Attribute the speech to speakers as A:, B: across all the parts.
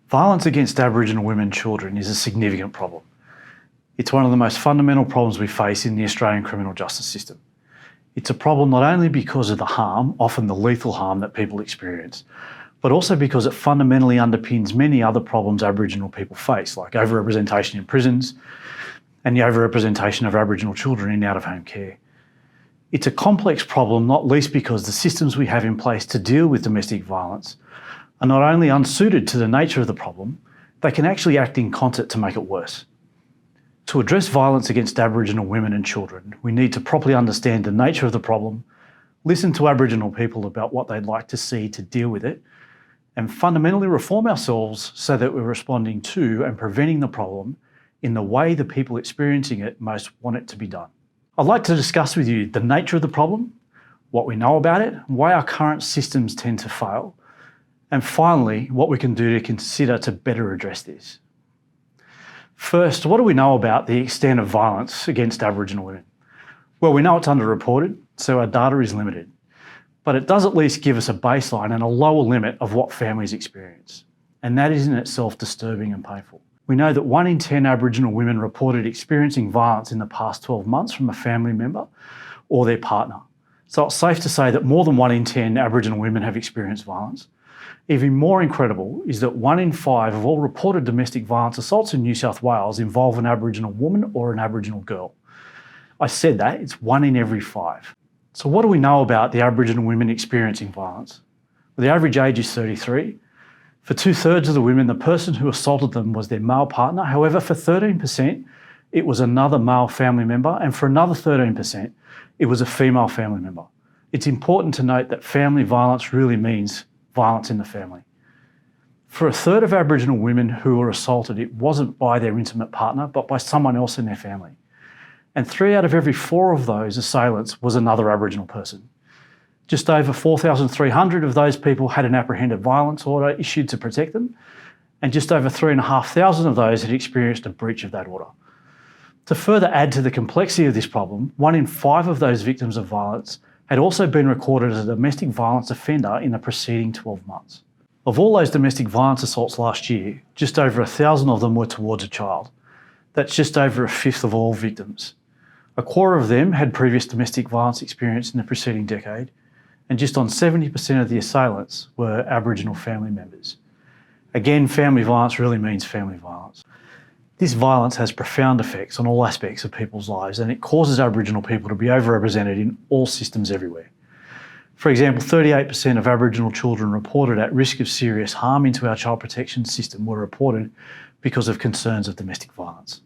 A: Violence against Aboriginal women and children is a significant problem. It's one of the most fundamental problems we face in the Australian criminal justice system. It's a problem not only because of the harm, often the lethal harm that people experience, but also because it fundamentally underpins many other problems Aboriginal people face, like overrepresentation in prisons and the overrepresentation of Aboriginal children in out-of-home care. It's a complex problem, not least because the systems we have in place to deal with domestic violence are not only unsuited to the nature of the problem, they can actually act in concert to make it worse. To address violence against Aboriginal women and children, we need to properly understand the nature of the problem, listen to Aboriginal people about what they'd like to see to deal with it, and fundamentally reform ourselves so that we're responding to and preventing the problem in the way the people experiencing it most want it to be done. I'd like to discuss with you the nature of the problem, what we know about it, why our current systems tend to fail, and finally, what we can do to consider to better address this. First, what do we know about the extent of violence against Aboriginal women? Well, we know it's underreported, so our data is limited. But it does at least give us a baseline and a lower limit of what families experience. And that is in itself disturbing and painful. We know that 1 in 10 Aboriginal women reported experiencing violence in the past 12 months from a family member or their partner. So it's safe to say that more than 1 in 10 Aboriginal women have experienced violence. Even more incredible is that 1 in 5 of all reported domestic violence assaults in New South Wales involve an Aboriginal woman or an Aboriginal girl. I said that, it's 1 in every 5. So what do we know about the Aboriginal women experiencing violence? Well, the average age is 33. For 2/3 of the women, the person who assaulted them was their male partner. However, for 13%, it was another male family member, and for another 13%, it was a female family member. It's important to note that family violence really means violence in the family. For 1/3 of Aboriginal women who were assaulted, it wasn't by their intimate partner, but by someone else in their family. And 3 out of every 4 of those assailants was another Aboriginal person. Just over 4,300 of those people had an apprehended violence order issued to protect them, and just over 3,500 of those had experienced a breach of that order. To further add to the complexity of this problem, 1 in 5 of those victims of violence had also been recorded as a domestic violence offender in the preceding 12 months. Of all those domestic violence assaults last year, just over 1,000 of them were towards a child. That's just over 1/5 of all victims. A quarter of them had previous domestic violence experience in the preceding decade, and just on 70% of the assailants were Aboriginal family members. Again, family violence really means family violence. This violence has profound effects on all aspects of people's lives, and it causes Aboriginal people to be overrepresented in all systems everywhere. For example, 38% of Aboriginal children reported at risk of serious harm into our child protection system were reported because of concerns of domestic violence.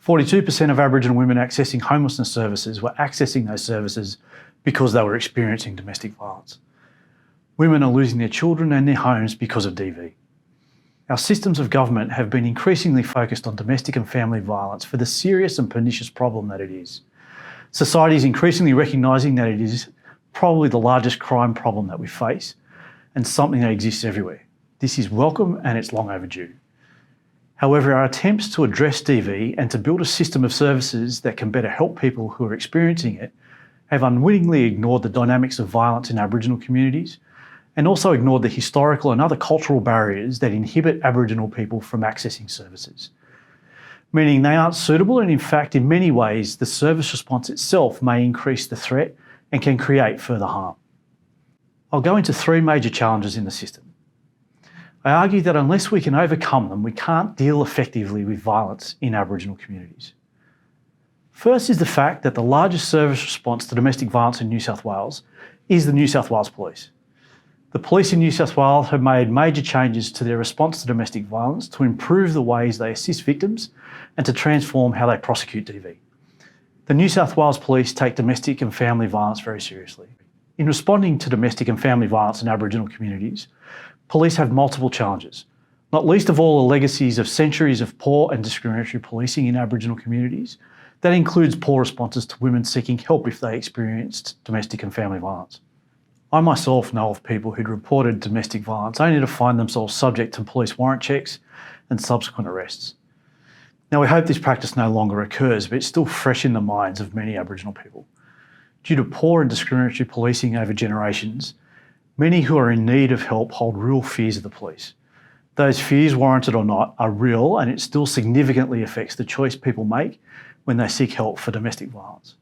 A: 42% of Aboriginal women accessing homelessness services were accessing those services because they were experiencing domestic violence. Women are losing their children and their homes because of DV. Our systems of government have been increasingly focused on domestic and family violence for the serious and pernicious problem that it is. Society is increasingly recognising that it is probably the largest crime problem that we face and something that exists everywhere. This is welcome and it's long overdue. However, our attempts to address DV and to build a system of services that can better help people who are experiencing it have unwittingly ignored the dynamics of violence in Aboriginal communities and also ignored the historical and other cultural barriers that inhibit Aboriginal people from accessing services. Meaning they aren't suitable, and in fact, in many ways, the service response itself may increase the threat and can create further harm. I'll go into 3 major challenges in the system. I argue that unless we can overcome them, we can't deal effectively with violence in Aboriginal communities. First is the fact that the largest service response to domestic violence in New South Wales is the New South Wales Police. The police in New South Wales have made major changes to their response to domestic violence to improve the ways they assist victims and to transform how they prosecute DV. The New South Wales Police take domestic and family violence very seriously. In responding to domestic and family violence in Aboriginal communities, police have multiple challenges, not least of all the legacies of centuries of poor and discriminatory policing in Aboriginal communities. That includes poor responses to women seeking help if they experienced domestic and family violence. I myself know of people who'd reported domestic violence only to find themselves subject to police warrant checks and subsequent arrests. Now, we hope this practice no longer occurs, but it's still fresh in the minds of many Aboriginal people. Due to poor and discriminatory policing over generations, many who are in need of help hold real fears of the police. Those fears, warranted or not, are real, and it still significantly affects the choice people make when they seek help for domestic violence.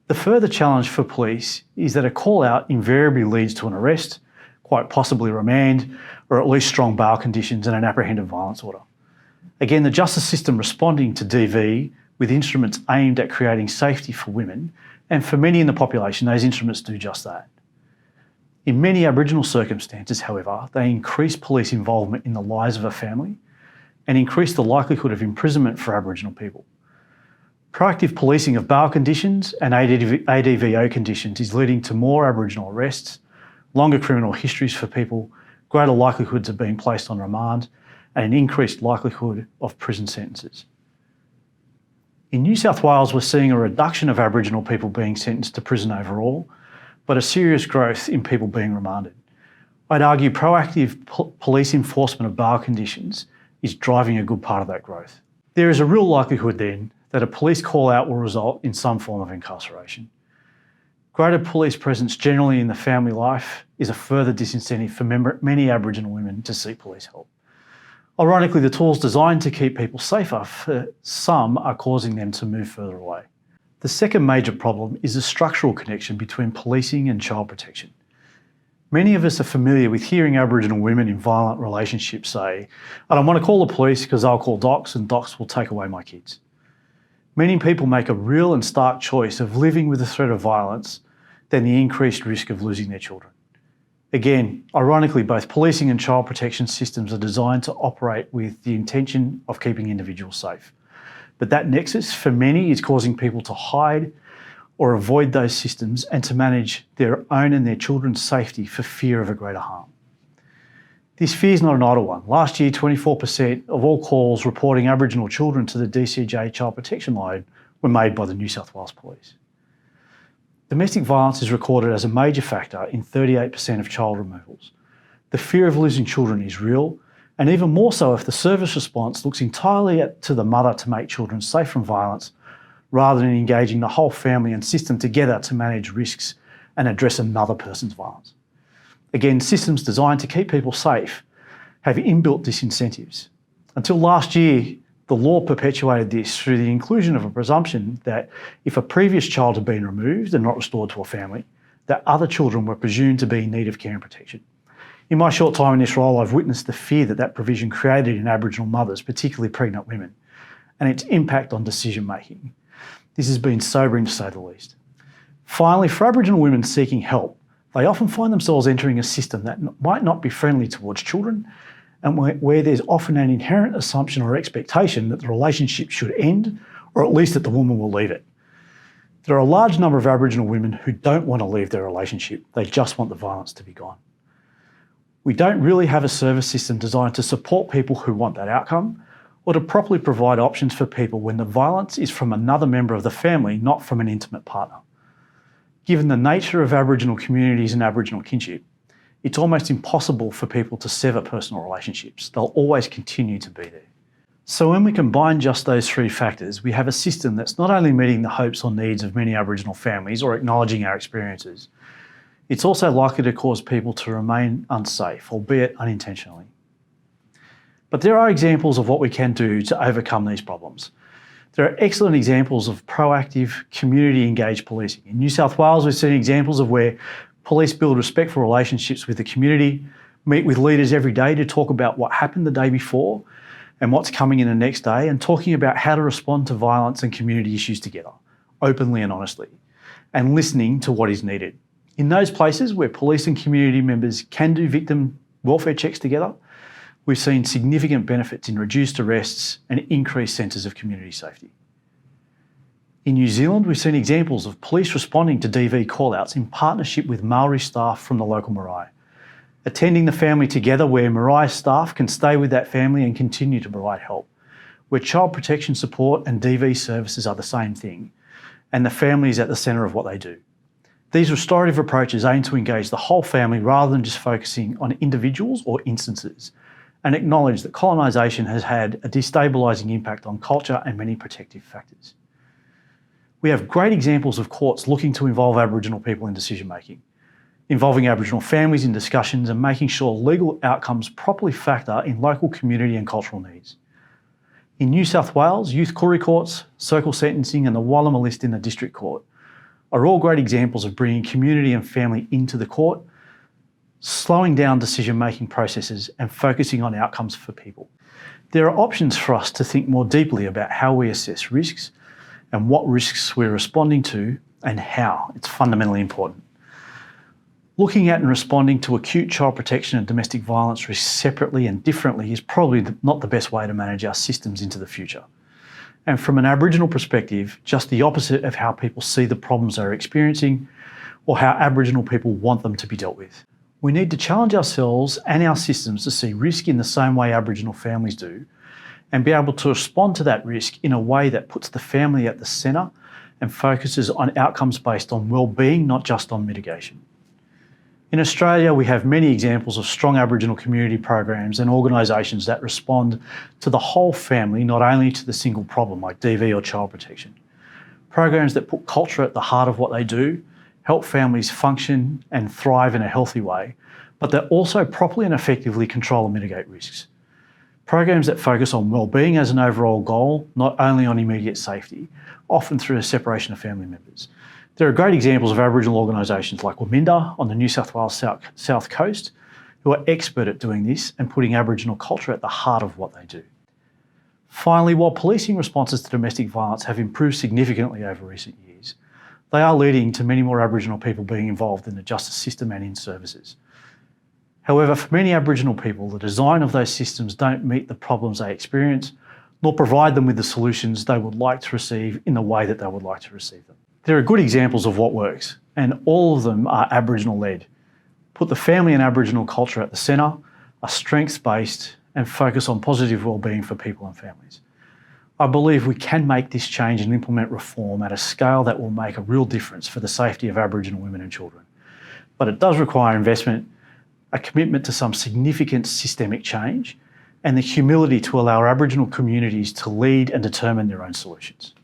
A: The further challenge for police is that a call-out invariably leads to an arrest, quite possibly remand, or at least strong bail conditions and an apprehended violence order. Again, the justice system responding to DV with instruments aimed at creating safety for women, and for many in the population, those instruments do just that. In many Aboriginal circumstances, however, they increase police involvement in the lives of a family and increase the likelihood of imprisonment for Aboriginal people. Proactive policing of bail conditions and ADVO conditions is leading to more Aboriginal arrests, longer criminal histories for people, greater likelihoods of being placed on remand, and an increased likelihood of prison sentences. In New South Wales, we're seeing a reduction of Aboriginal people being sentenced to prison overall, but a serious growth in people being remanded. I'd argue proactive police enforcement of bail conditions is driving a good part of that growth. There is a real likelihood then that a police call-out will result in some form of incarceration. Greater police presence generally in the family life is a further disincentive for many Aboriginal women to seek police help. Ironically, the tools designed to keep people safer for some are causing them to move further away. The second major problem is the structural connection between policing and child protection. Many of us are familiar with hearing Aboriginal women in violent relationships say, "I don't want to call the police because I'll call Docs and Docs will take away my kids." Many people make a real and stark choice of living with the threat of violence than the increased risk of losing their children. Again, ironically, both policing and child protection systems are designed to operate with the intention of keeping individuals safe. But that nexus, for many, is causing people to hide or avoid those systems and to manage their own and their children's safety for fear of a greater harm. This fear is not an idle one. Last year, 24% of all calls reporting Aboriginal children to the DCJ Child Protection Line were made by the New South Wales Police. Domestic violence is recorded as a major factor in 38% of child removals. The fear of losing children is real, and even more so if the service response looks entirely to the mother to make children safe from violence, rather than engaging the whole family and system together to manage risks and address another person's violence. Again, systems designed to keep people safe have inbuilt disincentives. Until last year, the law perpetuated this through the inclusion of a presumption that if a previous child had been removed and not restored to a family, that other children were presumed to be in need of care and protection. In my short time in this role, I've witnessed the fear that that provision created in Aboriginal mothers, particularly pregnant women, and its impact on decision making. This has been sobering to say the least. Finally, for Aboriginal women seeking help, they often find themselves entering a system that might not be friendly towards children, and where there's often an inherent assumption or expectation that the relationship should end, or at least that the woman will leave it. There are a large number of Aboriginal women who don't want to leave their relationship, they just want the violence to be gone. We don't really have a service system designed to support people who want that outcome, or to properly provide options for people when the violence is from another member of the family, not from an intimate partner. Given the nature of Aboriginal communities and Aboriginal kinship, it's almost impossible for people to sever personal relationships. They'll always continue to be there. So when we combine just those three factors, we have a system that's not only meeting the hopes or needs of many Aboriginal families or acknowledging our experiences, it's also likely to cause people to remain unsafe, albeit unintentionally. But there are examples of what we can do to overcome these problems. There are excellent examples of proactive, community-engaged policing. In New South Wales, we've seen examples of where police build respectful relationships with the community, meet with leaders every day to talk about what happened the day before and what's coming in the next day, and talking about how to respond to violence and community issues together, openly and honestly, and listening to what is needed. In those places where police and community members can do victim welfare checks together, we've seen significant benefits in reduced arrests and increased senses of community safety. In New Zealand, we've seen examples of police responding to DV call-outs in partnership with Maori staff from the local marae, attending the family together where marae staff can stay with that family and continue to provide help, where child protection support and DV services are the same thing, and the family is at the centre of what they do. These restorative approaches aim to engage the whole family rather than just focusing on individuals or instances, and acknowledge that colonisation has had a destabilising impact on culture and many protective factors. We have great examples of courts looking to involve Aboriginal people in decision making. involving Aboriginal families in discussions and making sure legal outcomes properly factor in local community and cultural needs. In New South Wales, youth Koori courts, circle sentencing and the Wallama list in the District Court are all great examples of bringing community and family into the court, slowing down decision-making processes and focusing on outcomes for people. There are options for us to think more deeply about how we assess risks and what risks we're responding to and how. It's fundamentally important. Looking at and responding to acute child protection and domestic violence risks separately and differently is probably not the best way to manage our systems into the future. And from an Aboriginal perspective, just the opposite of how people see the problems they're experiencing or how Aboriginal people want them to be dealt with. We need to challenge ourselves and our systems to see risk in the same way Aboriginal families do and be able to respond to that risk in a way that puts the family at the centre and focuses on outcomes based on well-being, not just on mitigation. In Australia, we have many examples of strong Aboriginal community programs and organisations that respond to the whole family, not only to the single problem like DV or child protection. Programs that put culture at the heart of what they do, help families function and thrive in a healthy way, but that also properly and effectively control and mitigate risks. Programs that focus on well-being as an overall goal, not only on immediate safety, often through a separation of family members. There are great examples of Aboriginal organisations like Waminda on the New South Wales South Coast who are expert at doing this and putting Aboriginal culture at the heart of what they do. Finally, while policing responses to domestic violence have improved significantly over recent years, they are leading to many more Aboriginal people being involved in the justice system and in services. However, for many Aboriginal people, the design of those systems don't meet the problems they experience, nor provide them with the solutions they would like to receive in the way that they would like to receive them. There are good examples of what works, and all of them are Aboriginal-led. Put the family and Aboriginal culture at the centre, are strengths-based, and focus on positive well-being for people and families. I believe we can make this change and implement reform at a scale that will make a real difference for the safety of Aboriginal women and children. But it does require investment, a commitment to some significant systemic change, and the humility to allow Aboriginal communities to lead and determine their own solutions.